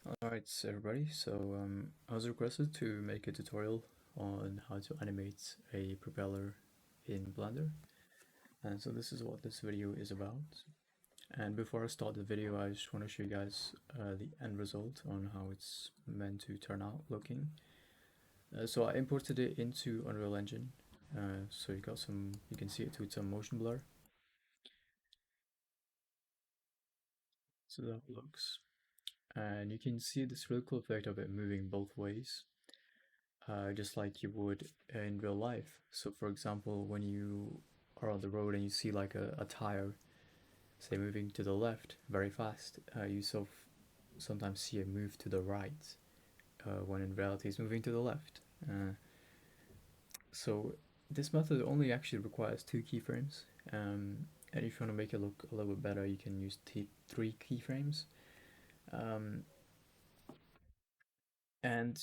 Alright, so everybody, I was requested to make a tutorial on how to animate a propeller in Blender, and so this is what this video is about. And before I start the video, I just want to show you guys the end result on how it's meant to turn out looking. So I imported it into Unreal Engine, so you can see it with some motion blur. So that looks, and you can see this really cool effect of it moving both ways. Just like you would in real life. So, for example, when you are on the road and you see like a tire, say moving to the left very fast, sometimes see it move to the right, when in reality it's moving to the left. So this method only actually requires two keyframes. And if you want to make it look a little bit better, you can use three keyframes. Um, and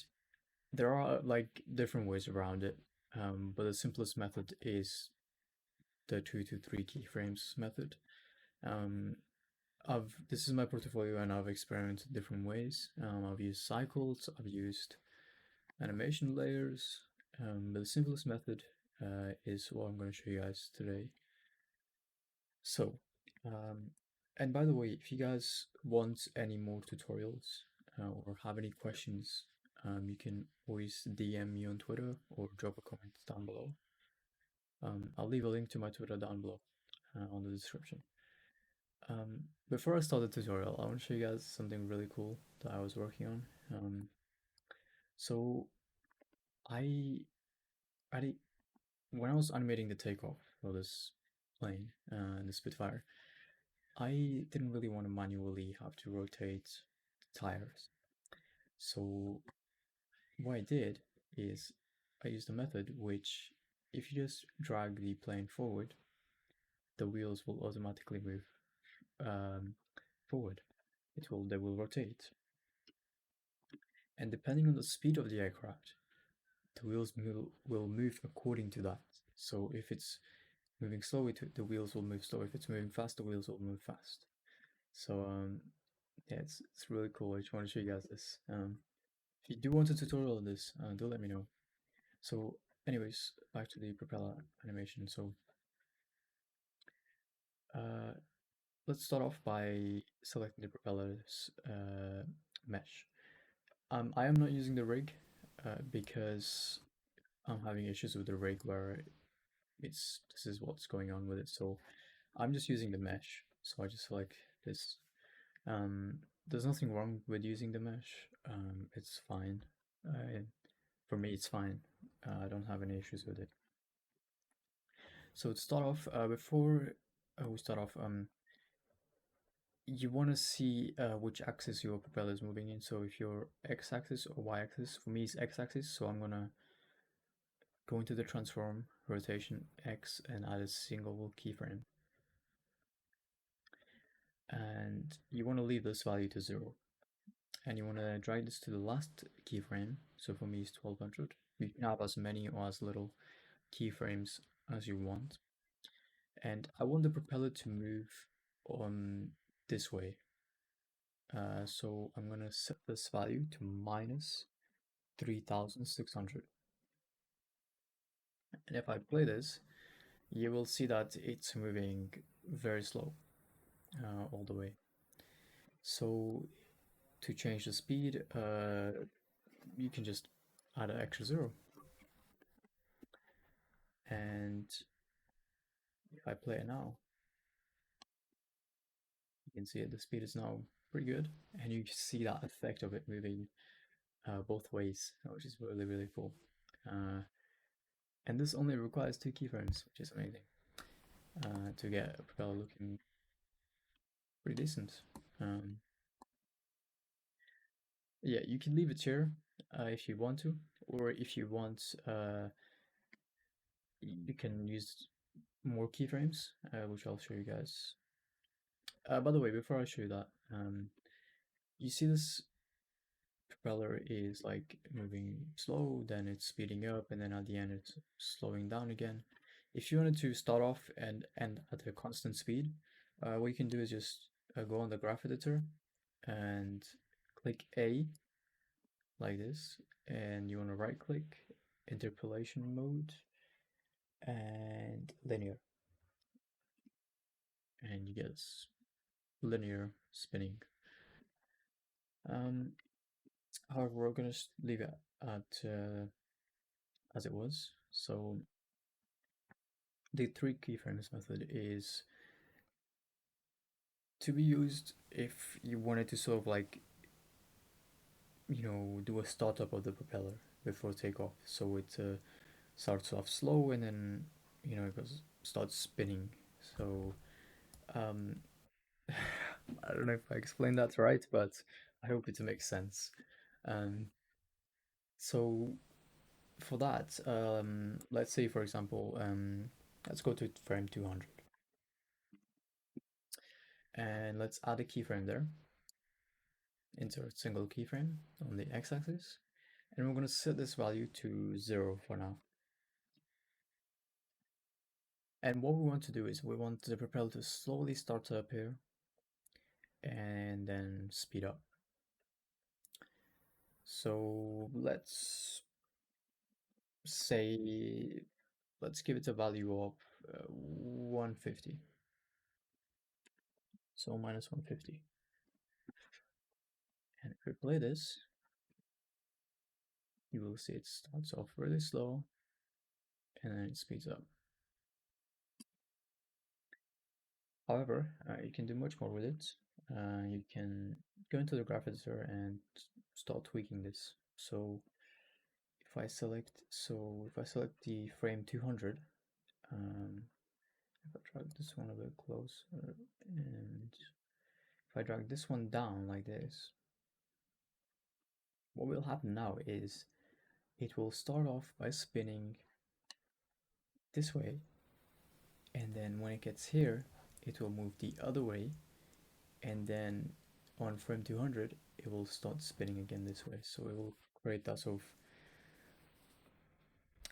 there are like different ways around it, but the simplest method is the 2 to 3 keyframes method. Um, this is my portfolio and I've experimented different ways. I've used cycles, I've used animation layers, but the simplest method is what I'm going to show you guys today. So, um, and by the way, if you guys want any more tutorials or have any questions, you can always DM me on Twitter or drop a comment down below. I'll leave a link to my Twitter down below on the description. Before I start the tutorial, I want to show you guys something really cool that I was working on. So I, I, when I was animating the takeoff for this plane, the Spitfire, I didn't really want to manually have to rotate the tires. So what I did is I used a method which, if you just drag the plane forward, the wheels will automatically move forward. They will rotate. And depending on the speed of the aircraft, the wheels will move according to that. So if it's moving slow, the wheels will move slow. If it's moving fast, the wheels will move fast. So yeah, it's really cool. I just want to show you guys this. If you do want a tutorial of this, do let me know. So anyways, back to the propeller animation. So uh, let's start off by selecting the propeller's mesh. I am not using the rig because I'm having issues with the rig where this is what's going on with it. So I'm just using the mesh. So I just select this. Um, there's nothing wrong with using the mesh. It's fine. For me, it's fine. I don't have any issues with it. So to start off, before we start off, you want to see which axis your propeller is moving in. So if your x-axis or y-axis, for me it's x-axis, so I'm gonna go into the transform rotation X and add a single keyframe. And you want to leave this value to 0. And you want to drag this to the last keyframe. So for me it's 1200. You can have as many or as little keyframes as you want. And I want the propeller to move on this way. So I'm going to set this value to minus 3600. And if I play this, you will see that it's moving very slow all the way. So to change the speed, you can just add an extra 0. And if I play it now, you can see it, the speed is now pretty good. And you see that effect of it moving both ways, which is really, really cool. And this only requires 2 keyframes, which is amazing, to get a propeller looking pretty decent. Yeah, you can leave it here if you want to, or if you want, you can use more keyframes, which I'll show you guys. By the way, before I show you that, you see this propeller is like moving slow, then it's speeding up, and then at the end it's slowing down again. If you wanted to start off and end at a constant speed, what you can do is just go on the graph editor and click A like this, and you want to right click, interpolation mode, and linear, and you get linear spinning. Um, However, we're gonna leave it at as it was. So the three keyframes method is to be used if you wanted to sort of like, do a startup of the propeller before takeoff. So it starts off slow and then, it starts spinning. So um, I don't know if I explained that right, but I hope it makes sense. Um, so for that, let's say for example, let's go to frame 200 and let's add a keyframe there. Insert single keyframe on the x-axis, and we're going to set this value to 0 for now. And what we want to do is we want the propeller to slowly start up here and then speed up. So let's say, let's give it a value of 150. So minus 150. And if we play this, you will see it starts off really slow and then it speeds up. However, you can do much more with it. You can go into the graph editor and start tweaking this. So if I select the frame 200, if I drag this one a bit closer, and if I drag this one down like this, what will happen now is it will start off by spinning this way, and then when it gets here, it will move the other way, and then on frame 200, it will start spinning again this way. So it will create that sort of,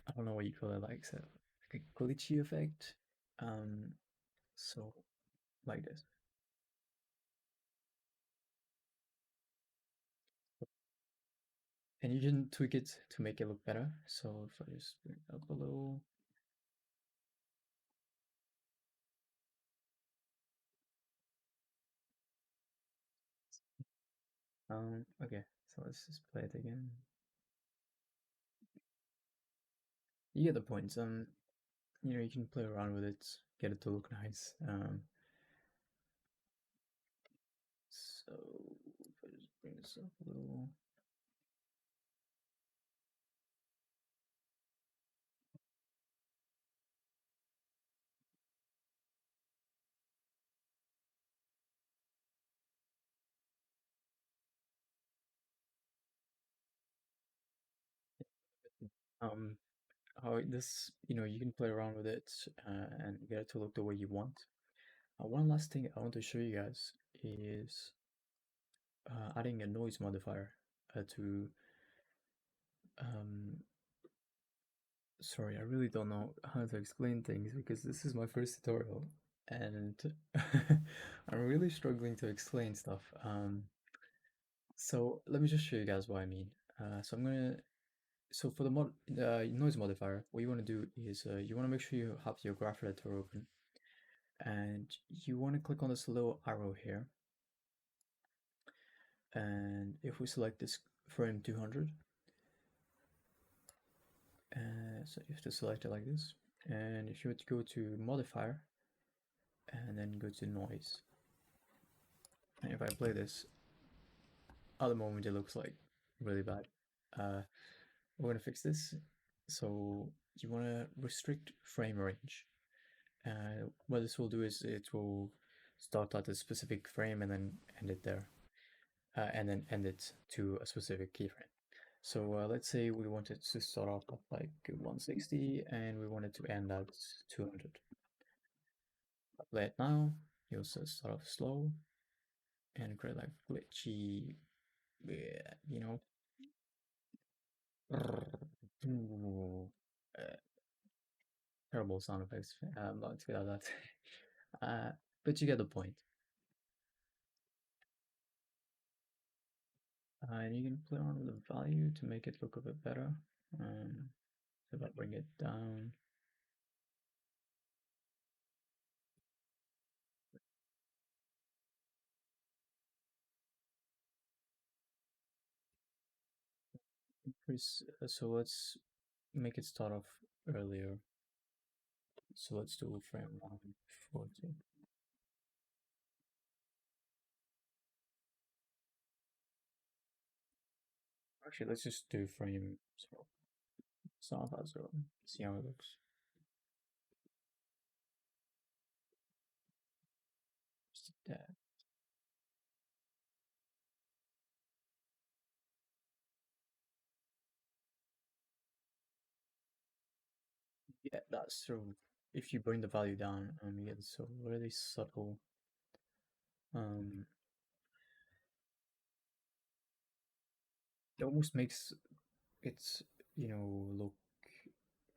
I don't know what you call it, like a glitchy effect. So like this. And you can tweak it to make it look better. So if I just bring it up a little, okay, so let's just play it again. You get the point. You can play around with it, get it to look nice. So if I just bring this up a little, um, how this, you can play around with it and get it to look the way you want. One last thing I want to show you guys is adding a noise modifier to um, sorry, I really don't know how to explain things because this is my first tutorial and I'm really struggling to explain stuff. So let me just show you guys what I mean. So for the noise modifier, what you want to do is you want to make sure you have your graph editor open, and you want to click on this little arrow here. And if we select this frame 200, so you have to select it like this. And if you were to go to modifier, and then go to noise, and if I play this, at the moment it looks like really bad. We're gonna fix this. So you want to restrict frame range. What this will do is it will start at a specific frame and then end it there, and then end it to a specific keyframe. So let's say we wanted to start off at like 160 and we wanted to end at 200. Play it now. You'll start off slow and create like glitchy, you know, terrible sound effects. I'm not good at that. But you get the point. And you can play around with the value to make it look a bit better. Um, so if I bring it down, increase. So let's make it start off earlier. So let's do frame 140. Actually, let's just do frame 0. Start off at 0. See how it looks. Just that. Yeah, that's true. If you bring the value down, you get so really subtle. Um, it almost makes it, look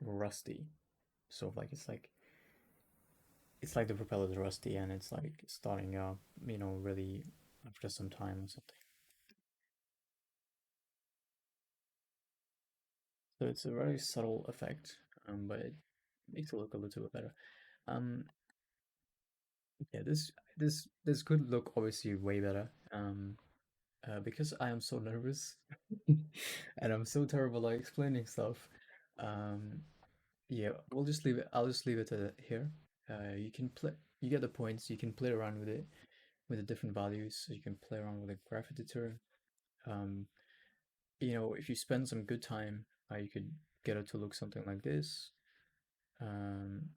rusty. So like it's like the propeller is rusty and it's like starting up, really after some time or something. So it's a very subtle effect, but it makes it look a little bit better. Um, yeah, this could look obviously way better. Because I am so nervous and I'm so terrible at explaining stuff. Um, yeah, we'll just leave it. I'll just leave it here. You can play. You get the points. You can play around with it with the different values. So you can play around with a graph editor. Um, if you spend some good time, you could get it to look something like this. Um,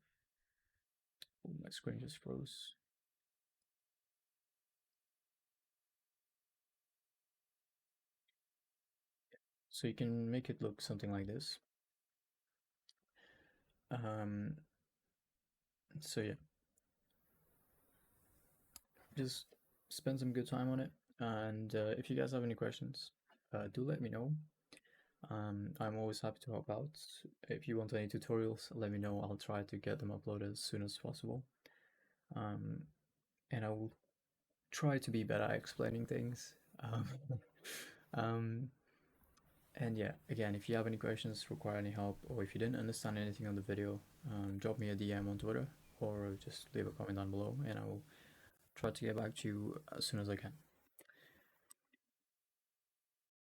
oh, my screen just froze. So you can make it look something like this. Um, so yeah, just spend some good time on it. And if you guys have any questions, do let me know. I'm always happy to help out. If you want any tutorials, let me know. I'll try to get them uploaded as soon as possible. Um, and I will try to be better at explaining things. Um, um, and yeah, again, if you have any questions, require any help, or if you didn't understand anything on the video, drop me a DM on Twitter or just leave a comment down below, and I will try to get back to you as soon as I can.